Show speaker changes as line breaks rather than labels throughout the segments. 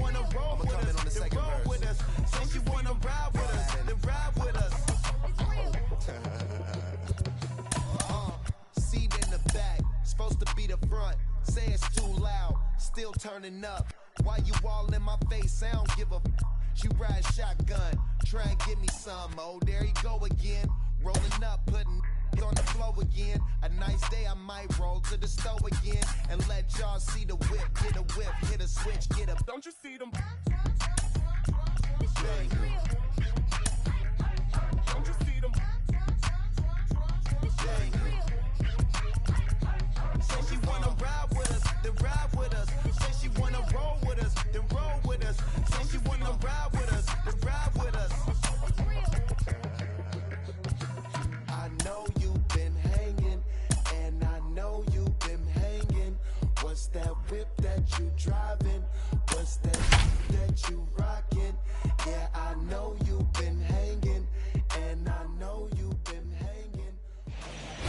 wanna roll with us, then roll with us. Say she wanna ride with us, then ride with us. Seat in the back, supposed to be the front. Say it's too loud, still turning up. Why you all in my face? I don't give a She ride shotgun, try and give me some. Oh, there you go again. Rolling up, putting on the floor again. A nice day, I might roll to the stove again and let y'all see the whip. Get a whip, hit a switch, get a. Don't you see them? Don't you see them? Say she wanna ride with us, then ride with us. Say she wanna roll with us, then roll with us. Say she wanna ride with us, then ride with us. I know you've been hanging, and I know you've been hanging. What's that whip that you driving? What's that that you rocking? Yeah, I know you've been hanging, and I know you've been hanging.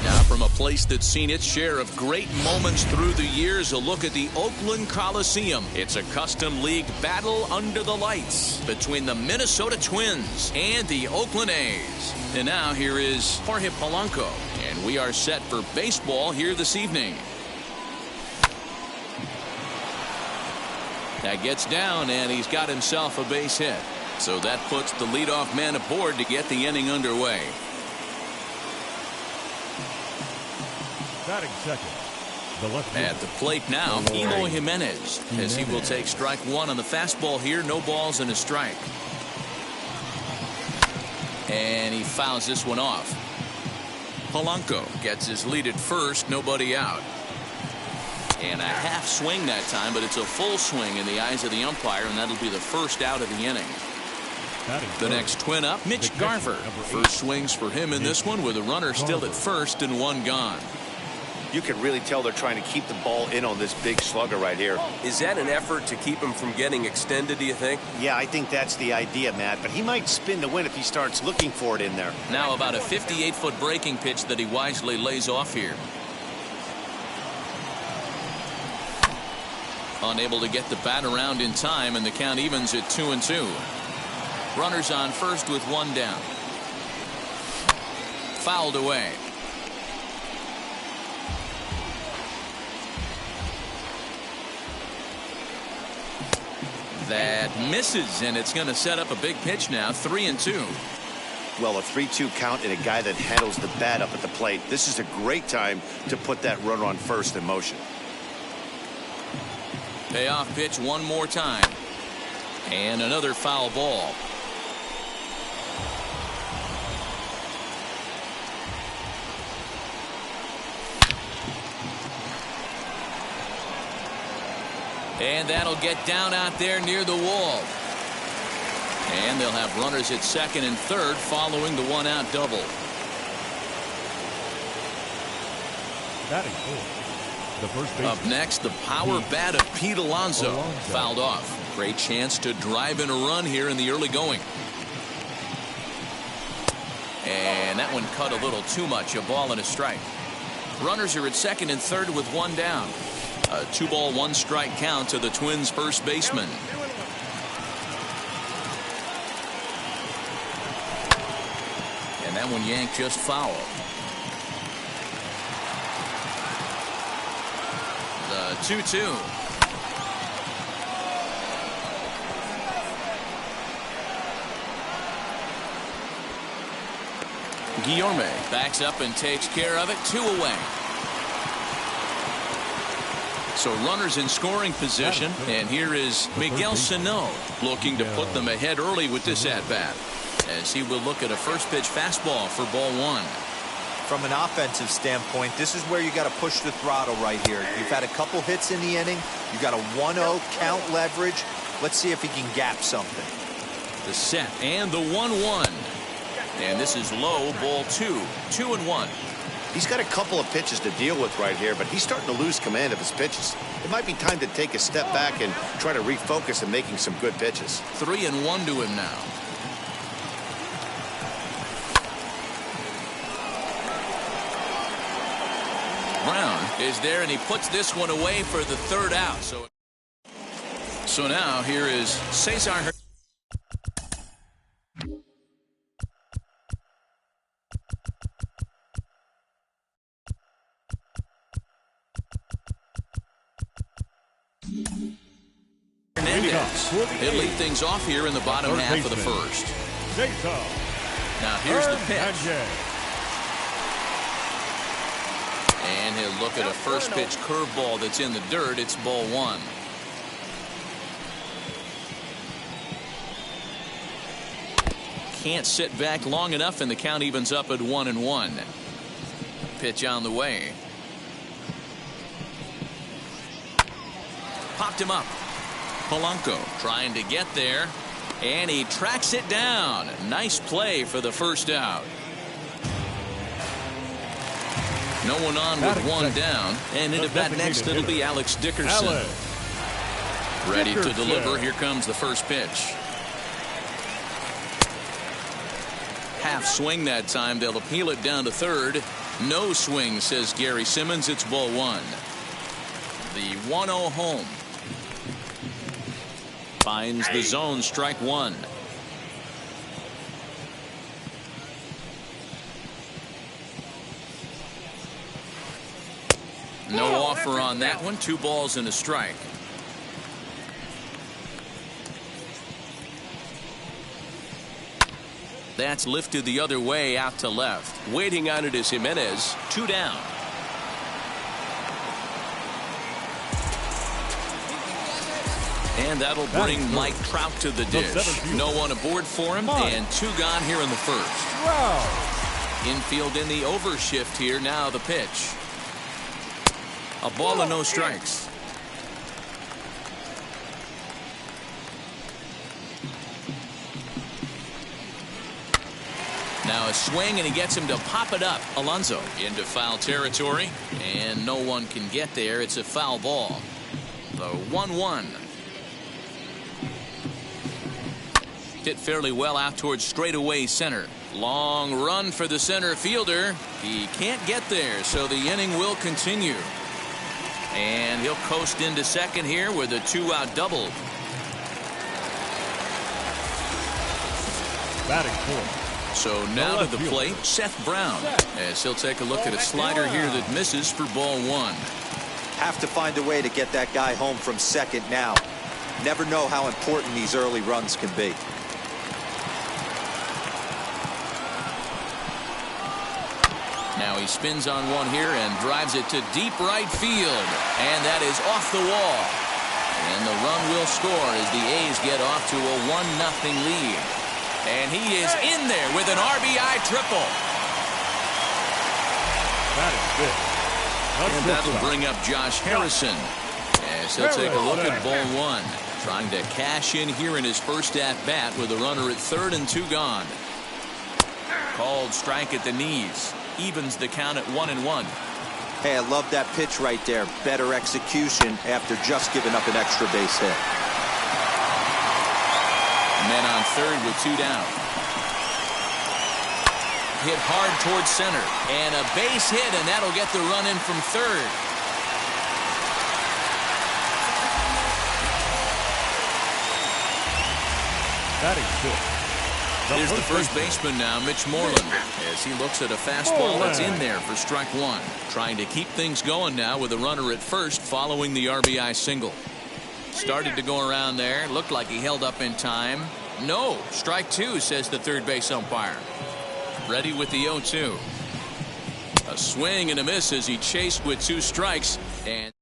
Now from a place that's seen its share of great moments through the years, a look at the Oakland Coliseum. It's a custom league battle under the lights between the Minnesota Twins and the Oakland A's. And now here is Jorge Polanco, and we are set for baseball here this evening. That gets down, and he's got himself a base hit. So that puts the leadoff man aboard to get the inning underway.
Batting second, the left
at the plate now, Eloy Jimenez, as he will take strike one on the fastball here. No balls and a strike. And he fouls this one off. Polanco gets his lead at first, nobody out. And a half swing that time, but it's a full swing in the eyes of the umpire, and that'll be the first out of the inning. The next Twin up, Mitch Garver. First swings for him in this one with a runner still at first and one gone.
You can really tell they're trying to keep the ball in on this big slugger right here.
Is that an effort to keep him from getting extended, do you think?
Yeah, I think that's the idea, Matt. But he might spin to win if he starts looking for it in there.
Now about a 58-foot breaking pitch that he wisely lays off here. Unable to get the bat around in time, and the count evens at 2-2. Runners on first with one down. Fouled away. That misses, and it's going to set up a big pitch now. 3-2.
Well, a 3-2 count and a guy that handles the bat up at the plate. This is a great time to put that runner on first in motion.
Payoff pitch one more time. And another foul ball. And that'll get down out there near the wall. And they'll have runners at second and third following the one-out double.
Batting fourth, the first baseman.
Up next, the power bat of Pete Alonso. Fouled off. Great chance to drive in a run here in the early going. And that one cut a little too much. A ball and a strike. Runners are at second and third with one down. A 2-ball, 1-strike count to the Twins' first baseman. And that one yanked just foul. The 2-2. Guillorme backs up and takes care of it. 2 away. So runners in scoring position, and here is Miguel Sano looking to put them ahead early with this at-bat, as he will look at a first pitch fastball for ball one.
From an offensive standpoint, this is where you got to push the throttle right here. You've had a couple hits in the inning. You got a 1-0 count leverage. Let's see if he can gap something.
The set and the 1-1. And this is low, ball 2. 2-1.
He's got a couple of pitches to deal with right here, but he's starting to lose command of his pitches. It might be time to take a step back and try to refocus on making some good pitches.
3-1 to him now. Brown is there, and he puts this one away for the third out. So now here is Cesar. He'll lead things off here in the bottom half of the first. Now here's the pitch. And he'll look at a first pitch curveball that's in the dirt. It's ball one. Can't sit back long enough, and the count evens up at 1-1. Pitch on the way. Popped him up. Polanco trying to get there, and he tracks it down. Nice play for the first out. No one on with one down, and into bat next it'll be Alex Dickerson. Ready to deliver. Here comes the first pitch. Half swing that time. They'll appeal it down to third. No swing, says Gary Simmons. It's ball one. The 1-0 home. Finds the zone, strike one. No offer on that one. 2 balls and a strike. That's lifted the other way out to left. Waiting on it is Jimenez. 2 down. And that'll bring Mike Trout to the dish. No one aboard for him, and 2 gone here in the first. Infield in the overshift here. Now the pitch. A ball and no strikes. Now a swing, and he gets him to pop it up. Alonso into foul territory, and no one can get there. It's a foul ball. The 1-1. Hit fairly well out towards straightaway center. Long run for the center fielder. He can't get there, so the inning will continue. And he'll coast into second here with a 2-out double.
Batting fourth.
So now to the plate, Seth Brown, as he'll take a look at a slider here that misses for ball one.
Have to find a way to get that guy home from second now. Never know how important these early runs can be.
Now he spins on one here and drives it to deep right field. And that is off the wall. And the run will score as the A's get off to a 1-0 lead. And he is in there with an RBI triple.
That is good.
And that'll bring up Josh Harrison as he'll take a look at ball one. Trying to cash in here in his first at-bat with a runner at third and 2 gone. Called strike at the knees. Evens the count at 1-1.
Hey, I love that pitch right there. Better execution after just giving up an extra base hit.
Men on third with 2 down. Hit hard towards center. And a base hit, and that'll get the run in from third.
Batting fifth.
Here's the first baseman now, Mitch Moreland, as he looks at a fastball that's in there for strike one. Trying to keep things going now with a runner at first following the RBI single. Started to go around there. Looked like he held up in time. No, strike 2, says the third base umpire. Ready with the 0-2. A swing and a miss as he chased with 2 strikes. And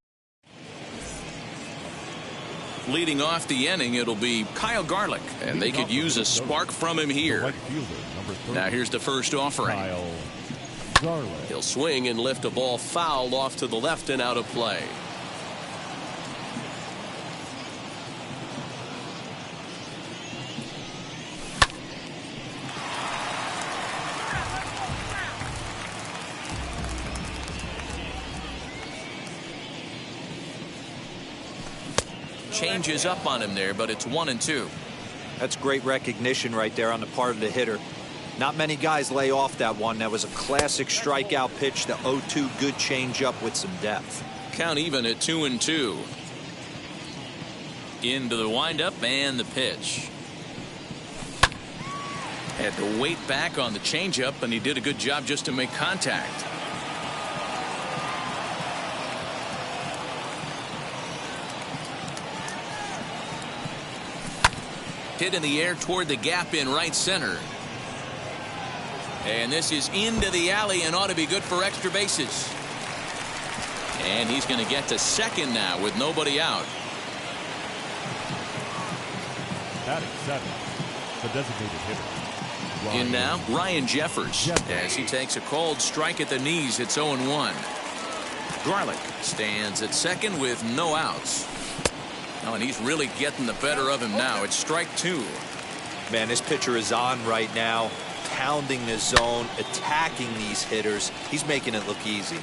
leading off the inning, it'll be Kyle Garlick, and they could use a spark from him here. Now here's the first offering. He'll swing and lift a ball foul off to the left and out of play. Changes up on him there, but it's 1-2.
That's great recognition right there on the part of the hitter. Not many guys lay off that one. That was a classic strikeout pitch. The 0-2, good changeup with some depth.
Count even at 2-2. Into the windup and the pitch. Had to wait back on the changeup, and he did a good job just to make contact. Hit in the air toward the gap in right center. And this is into the alley and ought to be good for extra bases. And he's going to get to second now with nobody out.
Batting 7, the designated hitter.
In now, Ryan Jeffers. As he takes a cold strike at the knees, it's 0-1. Garlick stands at second with no outs. Oh, and he's really getting the better of him now. It's strike 2.
Man, this pitcher is on right now, pounding the zone, attacking these hitters. He's making it look easy.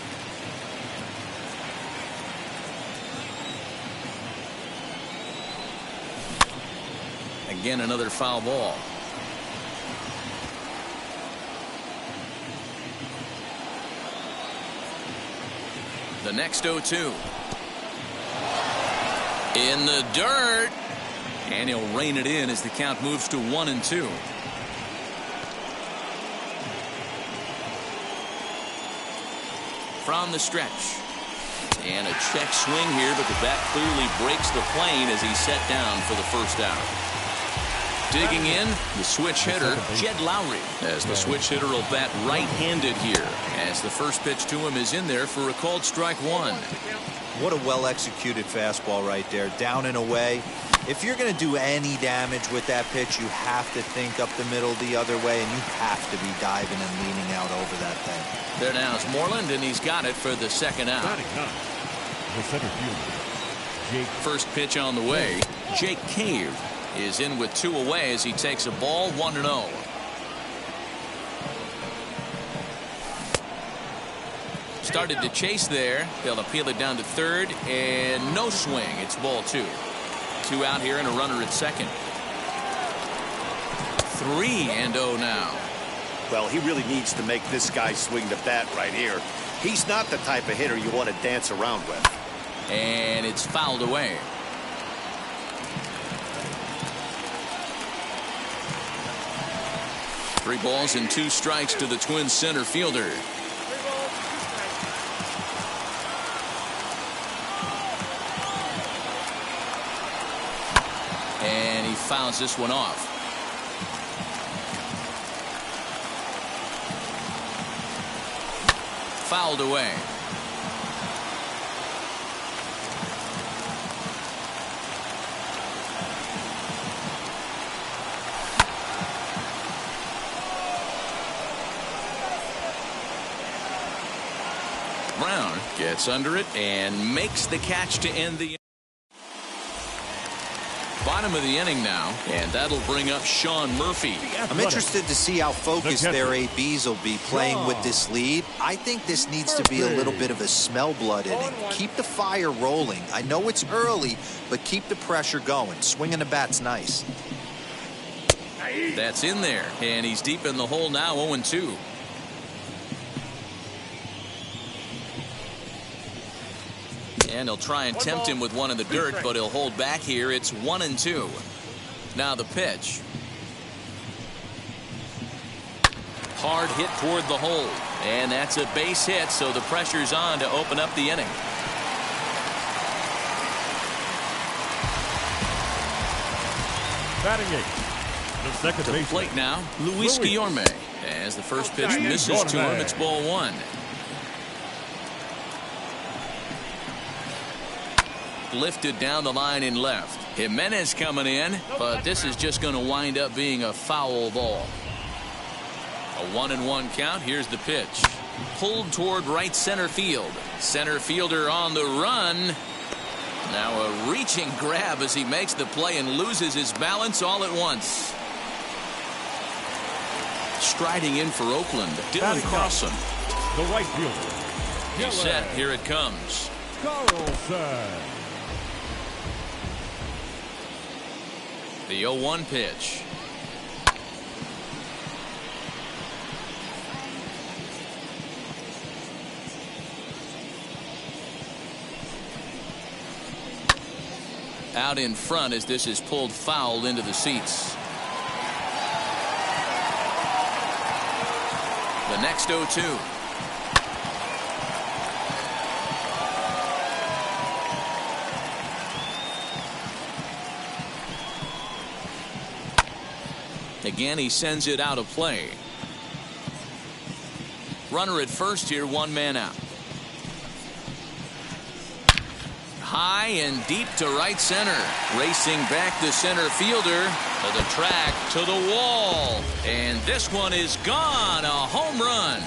Again, another foul ball. The next 0-2. In the dirt. And he'll rein it in as the count moves to 1-2. From the stretch. And a check swing here, but the bat clearly breaks the plane as he's set down for the first out. Digging in, the switch hitter, Jed Lowry. As the switch hitter will bat right-handed here. As the first pitch to him is in there for a called strike 1.
What a well-executed fastball right there, down and away. If you're going to do any damage with that pitch, you have to think up the middle the other way, and you have to be diving and leaning out over that thing.
There now is Moreland, and he's got it for the second out.
The center fielder, Jake.
First pitch on the way. Jake Cave is in with 2 away as he takes a ball 1-0. Started to chase there. They'll appeal it down to third, and no swing. It's ball 2. 2 out here and a runner at second. 3-0 now.
Well, he really needs to make this guy swing the bat right here. He's not the type of hitter you want to dance around with.
And it's fouled away. Three balls and 2 strikes to the Twins center fielder. And he fouls this one off. Fouled away. Brown gets under it and makes the catch to end the bottom of the inning now, and that'll bring up Sean Murphy.
I'm interested to see how focused their ABs will be playing with this lead. I think this needs to be a little bit of a smell blood inning. Keep the fire rolling. I know it's early, but keep the pressure going. Swinging the bat's nice.
That's in there, and he's deep in the hole now, 0-2. And he'll try and tempt him with one in the dirt, but he'll hold back here. It's 1-2. Now the pitch. Hard hit toward the hole. And that's a base hit, so the pressure's on to open up the inning.
Batting 8. The second
To the
baseman.
plate now, Luis Guillorme. As the first pitch misses to him, it's ball 1. Lifted down the line in left. Jimenez coming in, but this is just going to wind up being a foul ball. A 1-1 count. Here's the pitch. Pulled toward right center field. Center fielder on the run. Now a reaching grab as he makes the play and loses his balance all at once. Striding in for Oakland, Dylan Carlson.
The right fielder.
He's set. Here it comes.
Carlson.
The 0-1 pitch. out in front as this is pulled foul into the seats. The next 0-2. Again, he sends it out of play. Runner at first here, one man out. High and deep to right center. Racing back the center fielder to the track, to the wall. And this one is gone. A home run.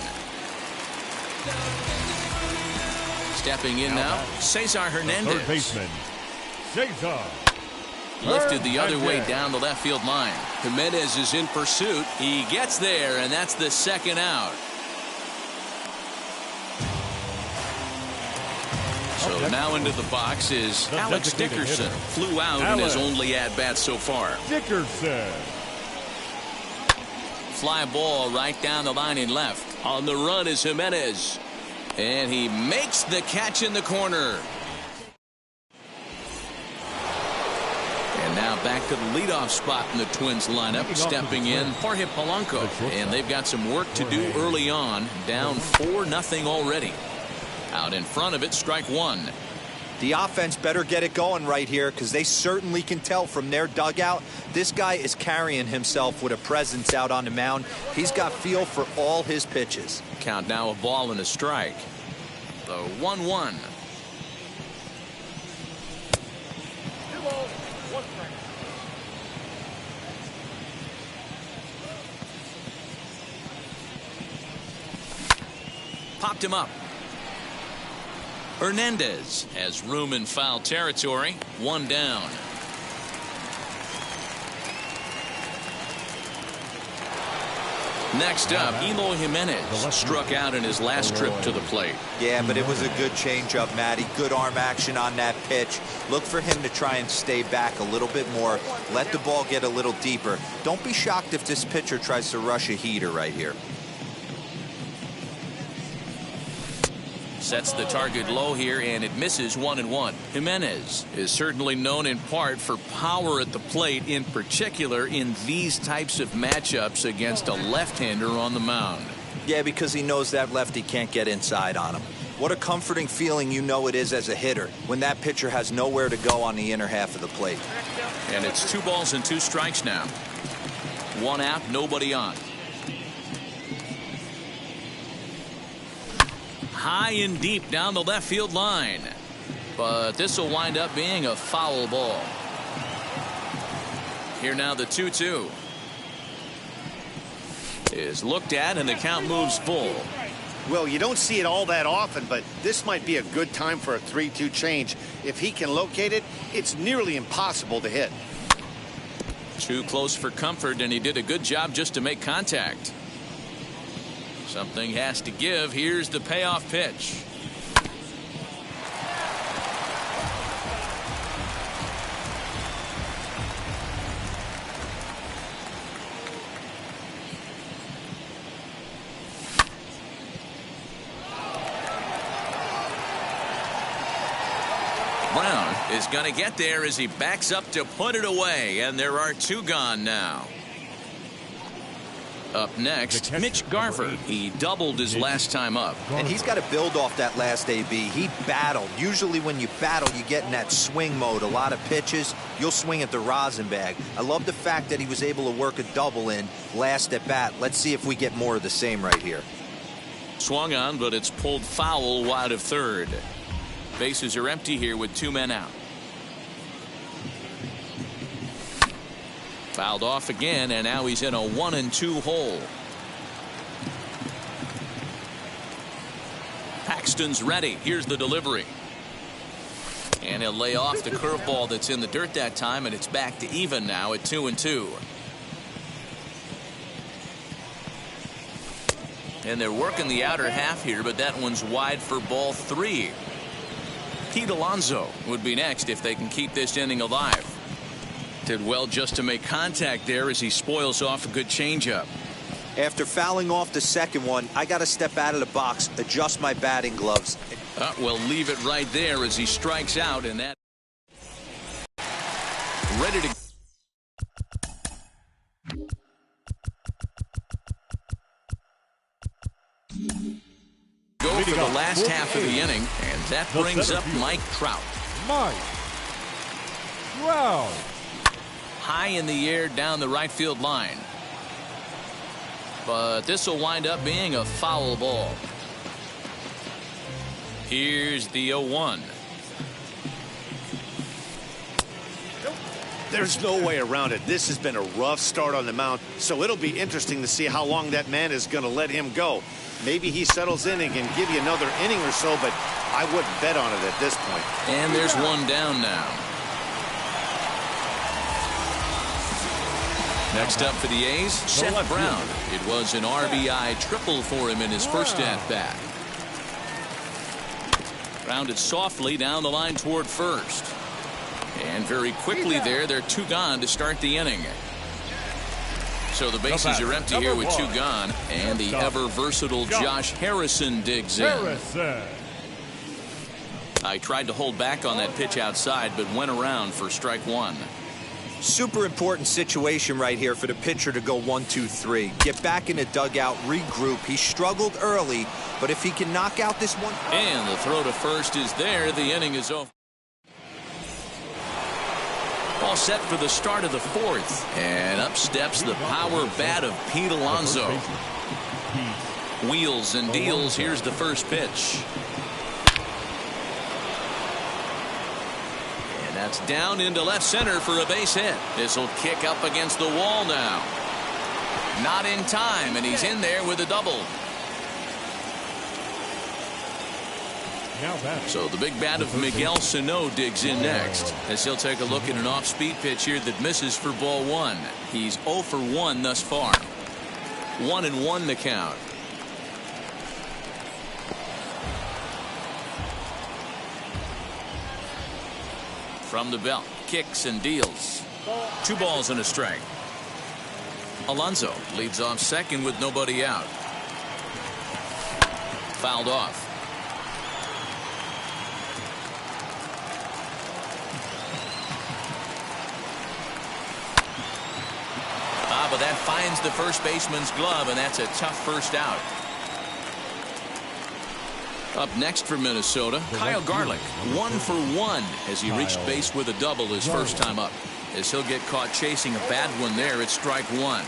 Stepping in now, Cesar Hernandez.
Third baseman, Cesar.
Lifted the other way down the left field line.
Jimenez is in pursuit.
He gets there, and that's the second out. So now into the box is Alex Dickerson. Flew out in his only at-bat so far.
Dickerson.
Fly ball right down the line in left. On the run is Jimenez. And he makes the catch in the corner. And now back to the leadoff spot in the Twins lineup. Stepping in, Jorge Polanco. And they've got some work to do early on. Down 4-0 already. Out in front of it, strike one.
The offense better get it going right here because they certainly can tell from their dugout this guy is carrying himself with a presence out on the mound. He's got feel for all his pitches.
Count now a ball and a strike. The 1-1. Popped him up. Hernandez has room in foul territory. One down. Next up, Eloy Jimenez struck out in his last trip to the plate.
Yeah, but it was a good changeup, Matty. Good arm action on that pitch. Look for him to try and stay back a little bit more. Let the ball get a little deeper. Don't be shocked if this pitcher tries to rush a heater right here.
Sets the target low here, and it misses 1-1. Jimenez is certainly known in part for power at the plate, in particular in these types of matchups against a left-hander on the mound.
Yeah, because he knows that lefty can't get inside on him. What a comforting feeling you know it is as a hitter when that pitcher has nowhere to go on the inner half of the plate.
And it's 2 balls and 2 strikes now. 1 out, nobody on. High and deep down the left field line. But this will wind up being a foul ball. Here now the 2-2. Is looked at and the count moves full.
Well, you don't see it all that often, but this might be a good time for a 3-2 change. If he can locate it, it's nearly impossible to hit.
Too close for comfort, and he did a good job just to make contact. Something has to give. Here's the payoff pitch. Brown is going to get there as he backs up to put it away, and there are 2 gone now. Up next, Mitch Garver. He doubled his last time up.
And he's got to build off that last AB. He battled. Usually when you battle, you get in that swing mode. A lot of pitches, you'll swing at the rosin bag. I love the fact that he was able to work a double in last at bat. Let's see if we get more of the same right here.
Swung on, but it's pulled foul wide of third. Bases are empty here with 2 men out. Fouled off again, and now he's in a 1-2 hole. Paxton's ready. Here's the delivery. And he'll lay off the curveball that's in the dirt that time, and it's back to even now at 2-2. And they're working the outer half here, but that one's wide for ball 3. Pete Alonso would be next if they can keep this inning alive. Did well just to make contact there as he spoils off a good changeup.
After fouling off the second one, I got to step out of the box, adjust my batting gloves.
We'll leave it right there as he strikes out, and that ready to go for the last half of the inning, and that brings up Mike Trout.
Mike Trout.
High in the air down the right field line. But this will wind up being a foul ball. Here's the 0-1.
There's no way around it. This has been a rough start on the mound, so it'll be interesting to see how long that man is going to let him go. Maybe he settles in and can give you another inning or so, but I wouldn't bet on it at this point.
And there's one down now. Next up for the A's, Seth Brown. It was an RBI triple for him in his first at-bat. Grounded softly down the line toward first. And very quickly there, they're 2 gone to start the inning. So the bases are empty here with 2 gone, and the ever-versatile Josh Harrison digs in. I tried to hold back on that pitch outside, but went around for strike 1.
Super important situation right here for the pitcher to go 1-2-3. Get back in the dugout, regroup. He struggled early, but if he can knock out this one.
And the throw to first is there. The inning is over. All set for the start of the 4th. And up steps the power bat of Pete Alonso. Wheels and deals. Here's the first pitch. That's down into left center for a base hit. This will kick up against the wall now. Not in time, and he's in there with a double. So the big bat of Miguel Sano digs in next, as he'll take a look at an off-speed pitch here that misses for ball 1. He's 0 for 1 thus far. 1-1 the count. From the belt, kicks and deals. 2 balls and a strike. Alonso leads off second with nobody out. Fouled off. But that finds the first baseman's glove, and that's a tough first out. Up next for Minnesota, Kyle Garlick, 1 for 1 as he reached base with a double his first time up. As he'll get caught chasing a bad one there, it's strike 1.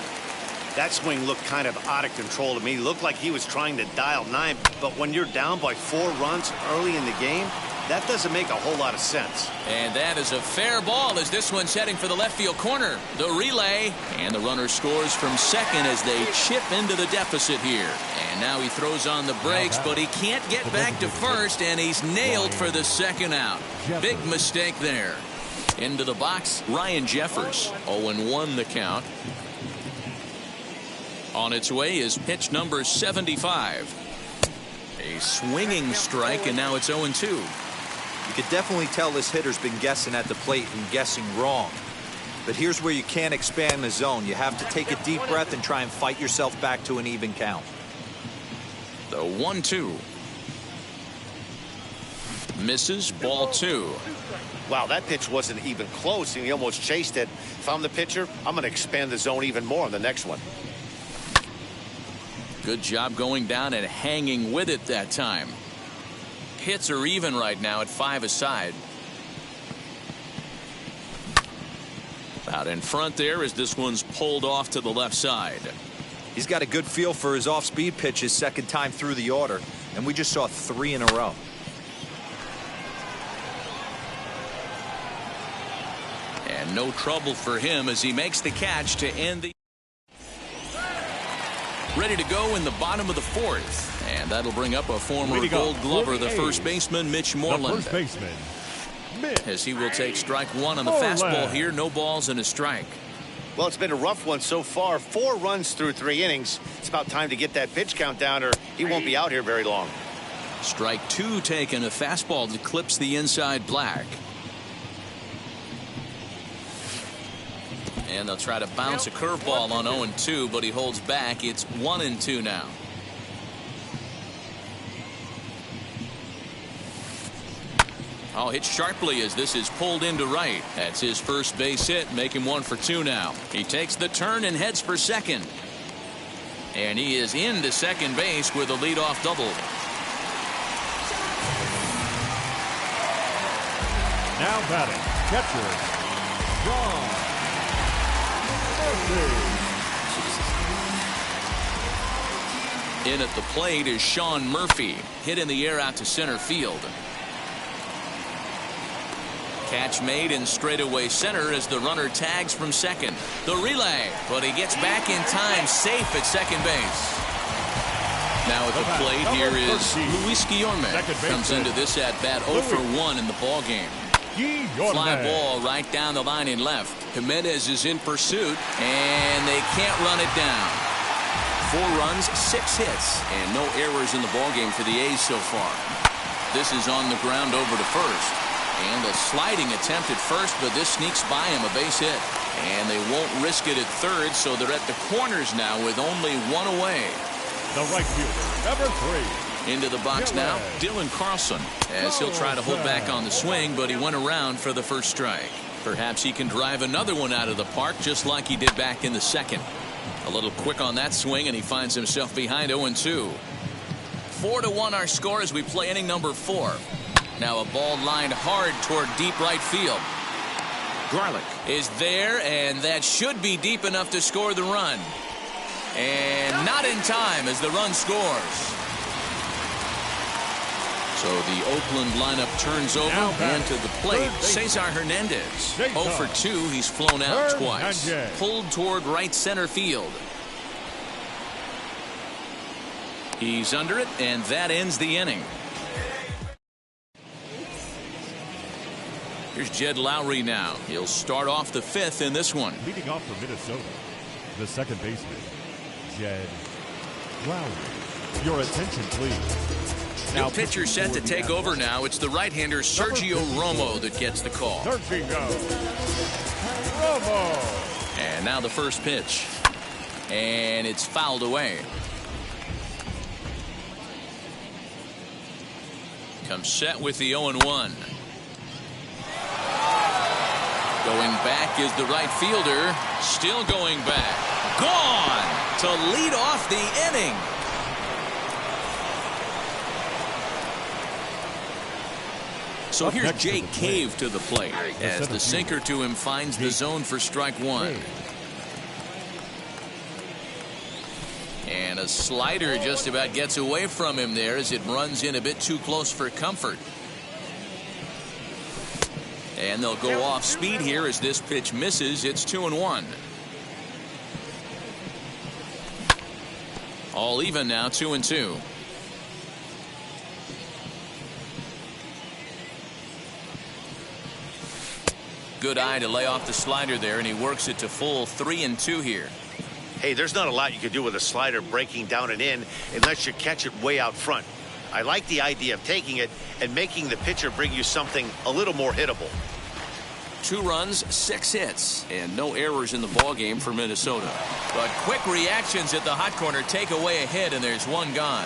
That swing looked kind of out of control to me. Looked like he was trying to dial 9, but when you're down by 4 runs early in the game, that doesn't make a whole lot of sense.
And that is a fair ball as this one's heading for the left field corner. The relay, and the runner scores from second as they chip into the deficit here. And now he throws on the brakes, but he can't get back to first, and he's nailed for the second out. Big mistake there. Into the box, Ryan Jeffers. 0-1 the count. On its way is pitch number 75. A swinging strike, and now it's 0-2.
You could definitely tell this hitter's been guessing at the plate and guessing wrong. But here's where you can't expand the zone. You have to take a deep breath and try and fight yourself back to an even count.
The 1-2. Misses, ball 2.
Wow, that pitch wasn't even close, and he almost chased it. If I'm the pitcher, I'm going to expand the zone even more on the next one.
Good job going down and hanging with it that time. Hits are even right now at 5 aside. Out in front there as this one's pulled off to the left side.
He's got a good feel for his off-speed pitches second time through the order, and we just saw 3 in a row.
And no trouble for him as he makes the catch to end the. Ready to go in the bottom of the 4th. And that'll bring up a former Gold Glover, the first baseman, Mitch Moreland. As he will take strike 1 on the fastball here. No balls and a strike.
Well, it's been a rough one so far. 4 runs through 3 innings. It's about time to get that pitch count down, or he won't be out here very long.
Strike 2 taken, a fastball that clips the inside black. And they'll try to bounce a curveball on 0-2, but he holds back. It's 1-2 now. Oh, hit sharply as this is pulled into right. That's his first base hit, make him 1 for 2 now. He takes the turn and heads for second. And he is into second base with a leadoff double.
Now batting, catcher, Sean Murphy.
In at the plate is Sean Murphy. Hit in the air out to center field. Catch made in straightaway center as the runner tags from second. The relay, but he gets back in time, safe at second base. Now at the plate here is Luis Guillorme. Comes into this at bat 0 for 1 in the ball game. Fly ball right down the line in left. Jimenez is in pursuit, and they can't run it down. 4 runs, 6 hits, and no errors in the ball game for the A's so far. This is on the ground over to first. And a sliding attempt at first, but this sneaks by him, a base hit. And they won't risk it at third, so they're at the corners now with only 1 away.
The right fielder, number 3.
Into the box now, Dylan Carlson, as he'll try to hold back on the swing, but he went around for the first strike. Perhaps he can drive another one out of the park, just like he did back in the second. A little quick on that swing, and he finds himself behind 0-2. 4-1 our score as we play inning number 4. Now a ball lined hard toward deep right field. Garlick is there, and that should be deep enough to score the run. And not in time as the run scores. So the Oakland lineup turns over, and to the plate, Cesar Hernandez. 0 for 2, he's flown out twice. Pulled toward right center field. He's under it, and that ends the inning. Here's Jed Lowry now. He'll start off the 5th in this one.
Leading off for Minnesota, the second baseman, Jed Lowry. Your attention, please.
New pitcher set to take over now. It's the right-hander Sergio Romo that gets the call.
Sergio Romo.
And now the first pitch. And it's fouled away. Comes set with the 0-1. Going back is the right fielder. Still going back. Gone to lead off the inning. So here's Jake Cave to the plate as the sinker to him finds the zone for strike 1. And a slider just about gets away from him there as it runs in a bit too close for comfort. And they'll go off speed here as this pitch misses. It's 2-1. All even now, 2-2. Good eye to lay off the slider there, and he works it to full 3-2 here.
Hey, there's not a lot you can do with a slider breaking down and in unless you catch it way out front. I like the idea of taking it and making the pitcher bring you something a little more hittable.
2 runs, 6 hits, and no errors in the ballgame for Minnesota. But quick reactions at the hot corner take away a hit, and there's 1 gone.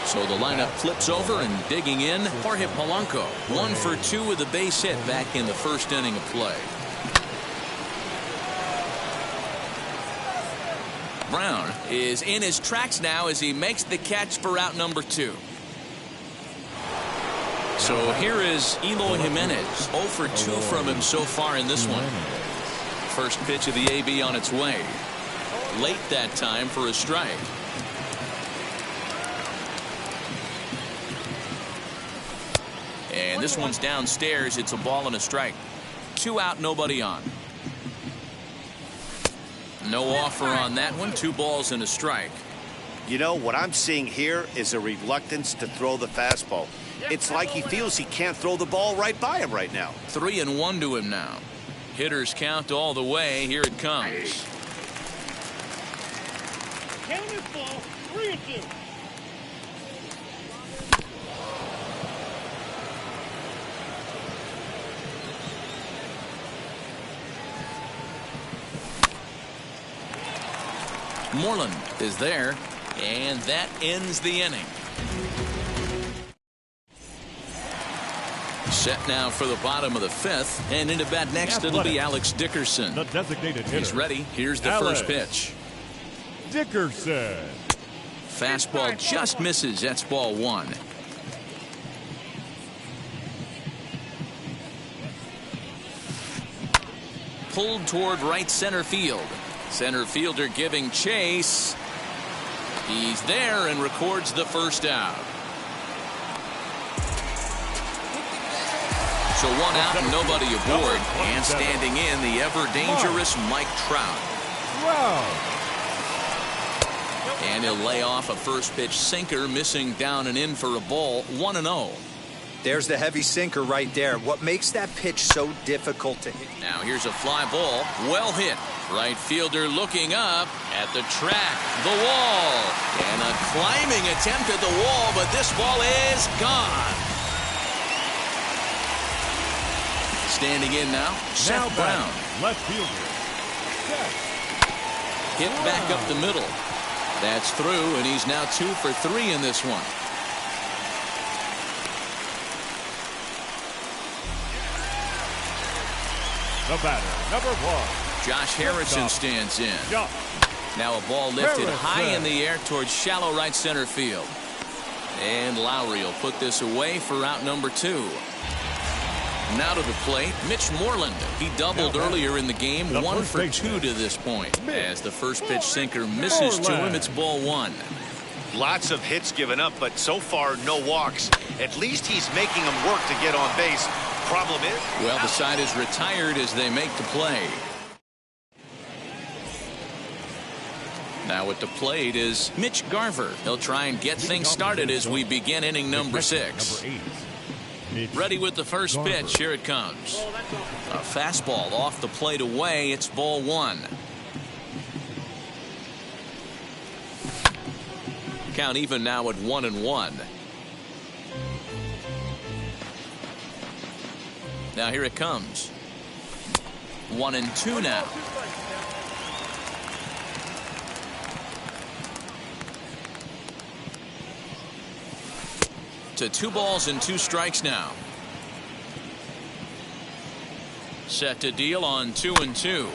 So the lineup flips over, and digging in, Jorge Polanco. 1 for 2 with a base hit back in the first inning of play. Brown is in his tracks now as he makes the catch for out number 2. So here is Eloy Jimenez. 0 for 2 from him so far in this one. First pitch of the AB on its way. Late that time for a strike. And this one's downstairs. It's a ball and a strike. 2 out, nobody on. No offer on that one. 2 balls and a strike.
You know, what I'm seeing here is a reluctance to throw the fastball. It's like he feels he can't throw the ball right by him right now.
3-1 to him now. Hitters count all the way. Here it comes.
Count is ball, 3-2.
Moreland is there, and that ends the inning. Set now for the bottom of the 5th, and into bat next it'll be Alex Dickerson.
The designated hitter.
He's ready. Here's the
Alex
first pitch.
Dickerson.
Fastball just misses. That's ball 1. Pulled toward right center field. Center fielder giving chase. He's there and records the first out. So 1 out and nobody aboard. And standing in, the ever-dangerous Mike Trout.
Wow.
And he'll lay off a first pitch sinker, missing down and in for a ball. 1-0.
There's the heavy sinker right there. What makes that pitch so difficult to hit?
Now here's a fly ball. Well hit. Right fielder looking up at the track. The wall. And a climbing attempt at the wall, but this ball is gone. Standing in now, Seth Brown.
Left fielder.
Hit back up the middle. That's through, and he's now 2 for 3 in this one.
The batter, number 1.
Josh Harrison stands in. Now a ball lifted high in the air towards shallow right center field. And Lowry will put this away for out number 2. Now to the plate, Mitch Moreland. He doubled earlier in the game, 1 for 2 to this point. As the first pitch sinker misses to him, it's ball 1.
Lots of hits given up, but so far no walks. At least he's making them work to get on base. Problem is,
well, the side is retired as they make the play. Now at the plate is Mitch Garver. He'll try and get things started as we begin inning number 6. Ready with the first pitch. Here it comes. A fastball off the plate away. It's ball 1. Count even now at 1-1. Now here it comes. 1-2 now. To 2 balls and 2 strikes now. Set to deal on 2-2.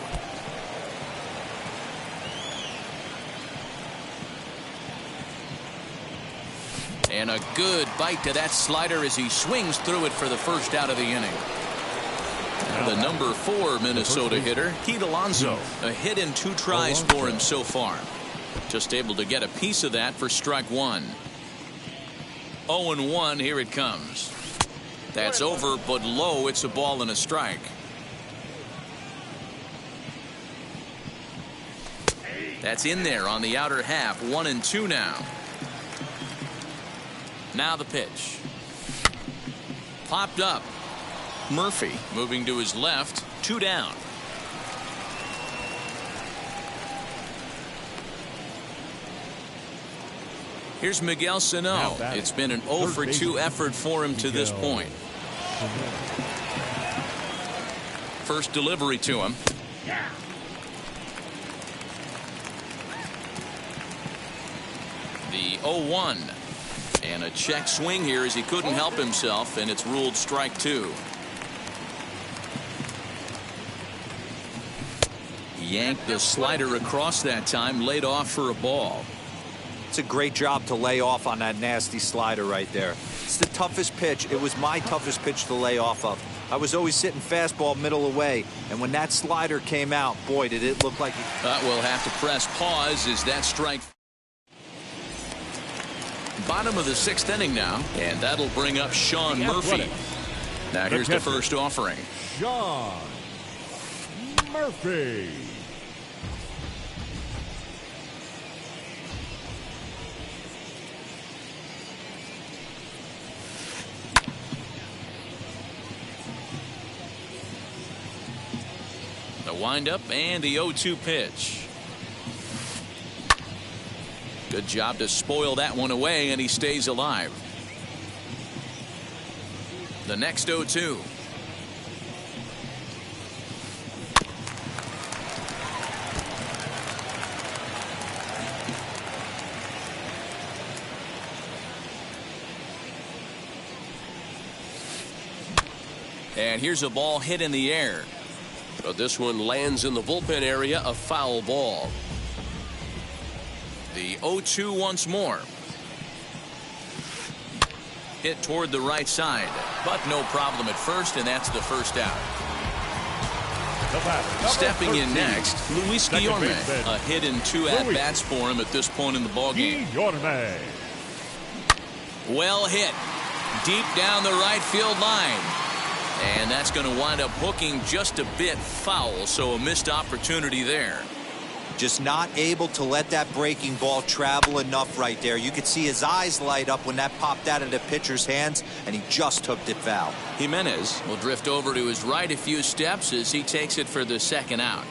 And a good bite to that slider as he swings through it for the first out of the inning. The number 4 Minnesota hitter, Pete Alonso. A hit in 2 tries for him so far. Just able to get a piece of that for strike 1. 0-1. Here it comes. That's over, but low. It's a ball and a strike. That's in there on the outer half. 1-2 now. Now the pitch. Popped up. Murphy moving to his left. 2 down. Here's Miguel Sano. It's been an 0 for 2 effort for him to this point. First delivery to him. The 0-1. And a check swing here as he couldn't help himself, and it's ruled strike 2. Yanked the slider across that time, laid off for a ball.
It's a great job to lay off on that nasty slider right there. It's the toughest pitch. It was my toughest pitch to lay off of. I was always sitting fastball middle away, and when that slider came out, boy, did it look like it.
We'll have to press pause as that strike. Bottom of the 6th inning now, and that'll bring up Sean Murphy. Now here's the first offering.
Sean Murphy.
The windup and the 0-2 pitch. Good job to spoil that one away, and he stays alive. The next 0-2. And here's a ball hit in the air.
But this one lands in the bullpen area, a foul ball.
The 0-2 once more. Hit toward the right side, but no problem at first, and that's the first out. Stepping in next, Luis Guillorme. A hit and 2 at-bats for him at this point in the ballgame. Well hit. Deep down the right field line. And that's going to wind up hooking just a bit foul, so a missed opportunity there.
Just not able to let that breaking ball travel enough right there. You could see his eyes light up when that popped out of the pitcher's hands, and he just hooked it foul.
Jimenez will drift over to his right a few steps as he takes it for the second out.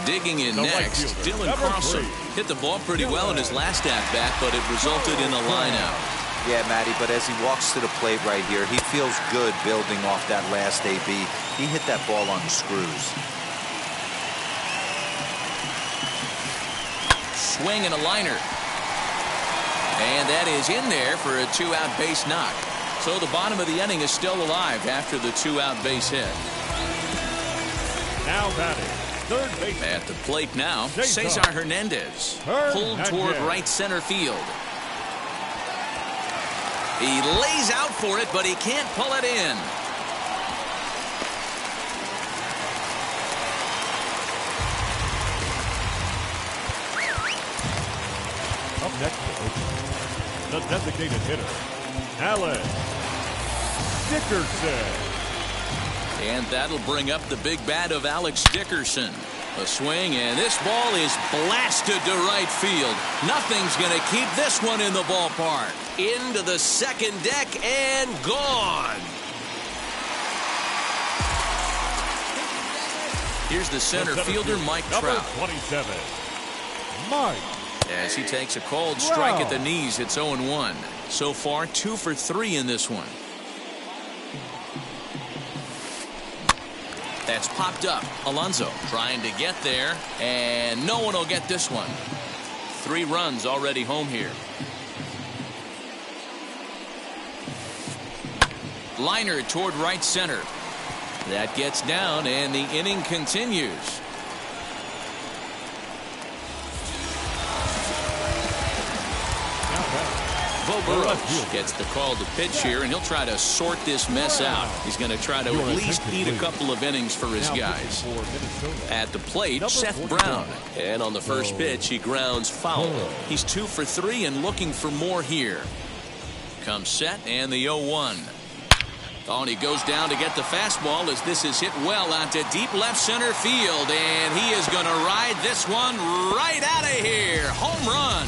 Digging in next, Dylan Carlson. Hit the ball pretty well in his last at-bat, but it resulted in a line-out.
Yeah, Matty, but as he walks to the plate right here, he feels good building off that last AB. He hit that ball on the screws.
Swing and a liner. And that is in there for a 2-out base knock. So the bottom of the inning is still alive after the 2-out base hit.
Now batting, third base.
At the plate now, Cesar Hernandez. Pulled toward right center field. He lays out for it, but he can't pull it in.
Up next, the designated hitter, Alex Dickerson.
And that'll bring up the big bat of Alex Dickerson. A swing, and this ball is blasted to right field. Nothing's going to keep this one in the ballpark. Into the second deck and gone. Here's the center fielder, Mike Trout.
27, Mike.
As he takes a cold strike at the knees, it's 0-1. So far, 2 for 3 in this one. That's popped up. Alonso trying to get there, and no one will get this one. 3 runs already home here. Liner toward right center. That gets down, and the inning continues. Bo Burrows gets the call to pitch here, and he'll try to sort this mess out. He's going to try to at least eat a couple of innings for his guys. At the plate, Seth Brown. And on the first pitch, he grounds foul. He's 2 for 3 and looking for more here. Comes set, and the 0-1. Oh, and he goes down to get the fastball as this is hit well out to deep left center field. And he is going to ride this one right out of here. Home run.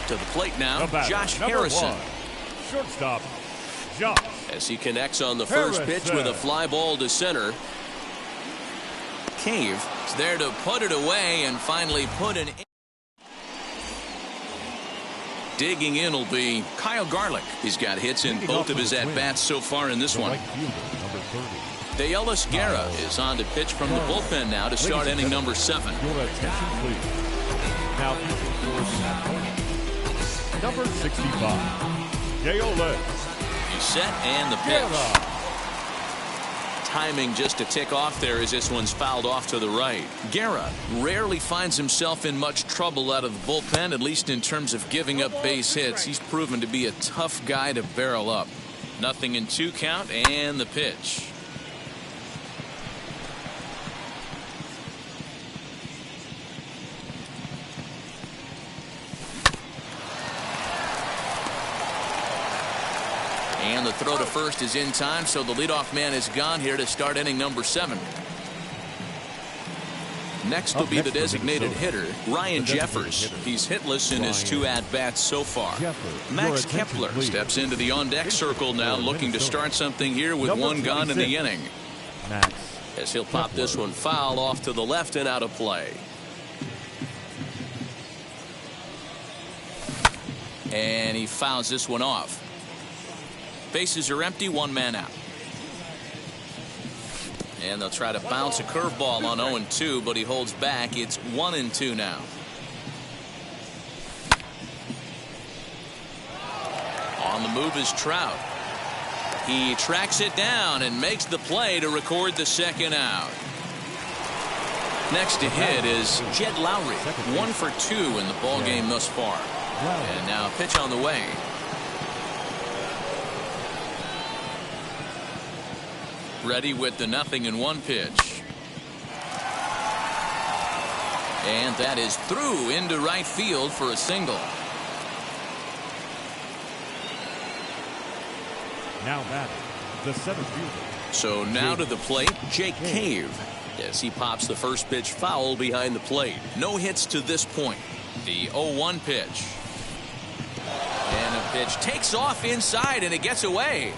To the plate now, Josh Harrison.
Shortstop, Josh.
As he connects on the first pitch with a fly ball to center.
Cave is there to put it away and finally put an. Digging in will be Kyle Garlick. He's got hits in both of his at-bats so far in this one. Deolis Guerra is on to pitch from the bullpen now to start inning number 7.
Your attention, please. Now, number 65, Deolis.
He's set and the pitch. Timing just a tick off there as this one's fouled off to the right. Guerra rarely finds himself in much trouble out of the bullpen, at least in terms of giving up base hits. He's proven to be a tough guy to barrel up. 0-2 count and the pitch. And the throw to first is in time, so the leadoff man is gone here to start inning number 7. Next will be the designated hitter, Ryan Jeffers. He's hitless in his 2 at-bats so far. Max Kepler steps into the on-deck circle now, looking to start something here with 1 gone in the inning. As he'll pop this one foul off to the left and out of play. And he fouls this one off. Bases are empty, 1 man out. And they'll try to bounce a curveball on 0-2, but he holds back. It's 1-2 now. On the move is Trout. He tracks it down and makes the play to record the second out. Next to hit is Jed Lowrie. 1 for 2 in the ball game thus far. And now a pitch on the way. Ready with the 0-1 pitch. And that is through into right field for a single.
Now batting, the center fielder.
So now to the plate, Jake Cave. As he pops the first pitch foul behind the plate. No hits to this point. The 0-1 pitch. And the pitch takes off inside and it gets away.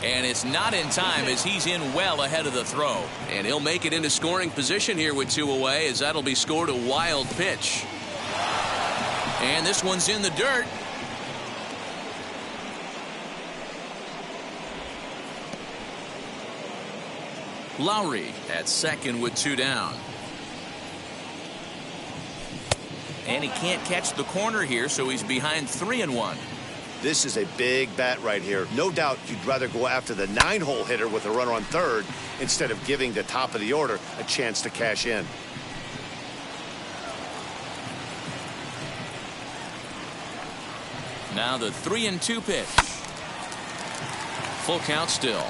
And it's not in time as he's in well ahead of the throw. And he'll make it into scoring position here with 2 away as that'll be scored a wild pitch. And this one's in the dirt. Lowrie at second with 2 down. And he can't catch the corner here, so he's behind 3-1.
This is a big bat right here. No doubt you'd rather go after the 9-hole hitter with a runner on third instead of giving the top of the order a chance to cash in.
Now the 3-2 pitch. Full count still.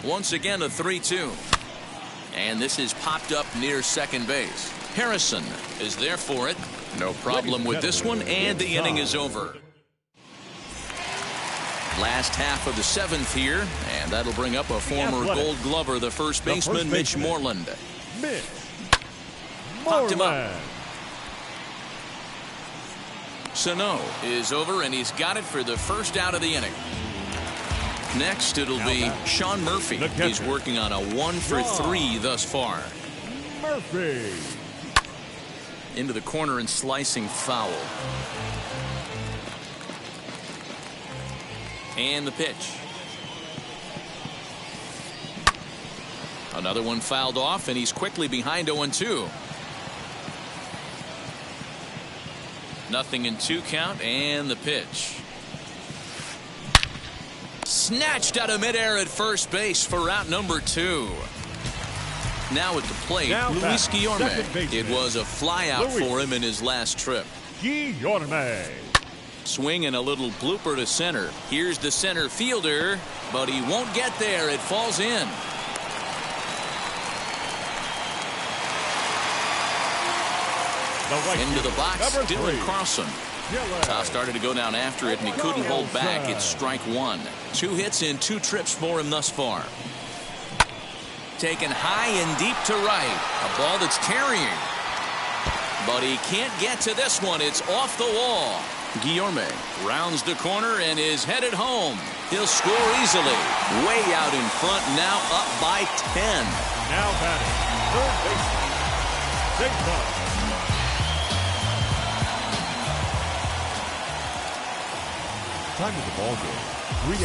Once again a 3-2. And this is popped up near second base. Harrison is there for it. No problem with this one, and the inning is over. Last half of the 7th here, and that'll bring up a former Gold Glover, the first baseman, Mitch Moreland.
Mitch
Popped him up.
Moreland.
Sano is over, and he's got it for the first out of the inning. Next, it'll be Sean Murphy. He's working on a 1 for 3 thus far.
Murphy.
Into the corner and slicing foul. And the pitch. Another one fouled off, and he's quickly behind 0-2. 0-2 count, and the pitch. Snatched out of midair at first base for out number 2. Now at the plate, Luis Guillorme. It was a flyout for him in his last trip.
Guillorme.
Swing and a little blooper to center. Here's the center fielder, but he won't get there. It falls in. Into the box, Dylan Carlson. Toss started to go down after it, and he couldn't hold back. It's strike 1. 2 hits in 2 trips for him thus far. Taken high and deep to right. A ball that's carrying. But he can't get to this one. It's off the wall. Guillorme rounds the corner and is headed home. He'll score easily. Way out in front, now up by 10.
Now batting, third baseman, Jacob. Time of the ball game.